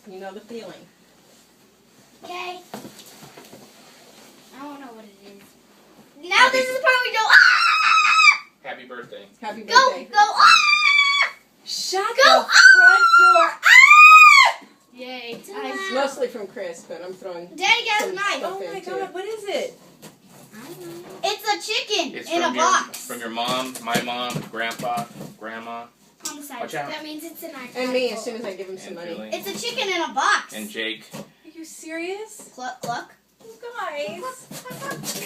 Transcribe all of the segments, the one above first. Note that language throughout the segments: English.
You know the feeling. Okay. I don't know what it is. Now this is the part we go, ah! Happy birthday. Happy Go, birthday. go, ah! Shut Go, the front door. Ah! Yay. It's mostly from Chris, but I'm throwing Daddy got some a knife. stuff Oh my in, too. God, what is it? It's a chicken It's in a from box. From your mom, my mom, grandpa, grandma, On the side. Watch out. That means it's an And me, as soon as I give him some and money. Julie, It's a chicken in a box. and Jake. Are you serious? Cluck, cluck. You guys.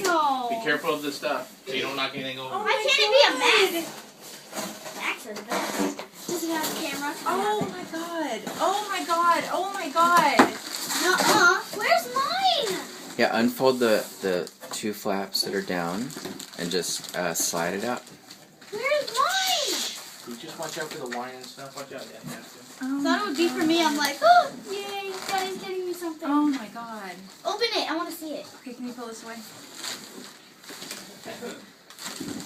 No. Be careful of the stuff so you don't knock anything over. Oh Why my can't it be a God. Max is the best. Does it have a camera? Oh my God. Oh my God. Oh my God. Nuh-uh. Where's mine? Yeah, unfold the two flaps that are down and just slide it out. Where's mine? You just watch out for the wine and stuff. Watch out, Dad. Oh Thought it would be for me. I'm like, oh, yay, Daddy's getting me something. Oh my God. Open it. I want to see it. Okay, can you pull this away?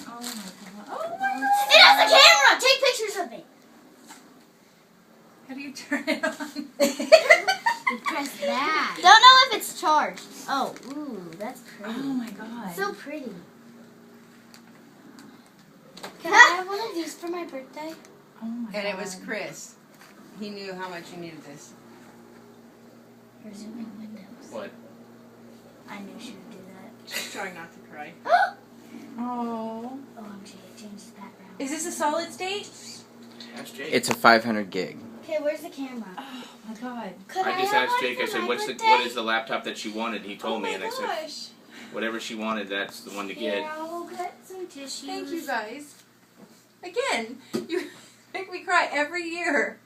Oh my God. Oh my God. It has a camera. Take pictures of it. How do you turn it on? You press that. Don't know if it's charged. Oh, ooh, that's pretty. Oh my God. So pretty. Can I have one of these for my birthday? Oh my God. And it was Chris. He knew how much you needed this. We're zooming windows. What? I knew she would do that. She's trying not to cry. Oh. OMG, it changed the background. Is this a solid state? Ask Jake. It's a 500 gig. Okay, where's the camera? Oh my God. Could I just have asked one Jake. I for said, my "What birthday? is the laptop that she wanted?" He told me, and I said, gosh. "Whatever she wanted, that's the one to Here, get." I'll get some tissues. Thank you guys. Again, you make me cry every year.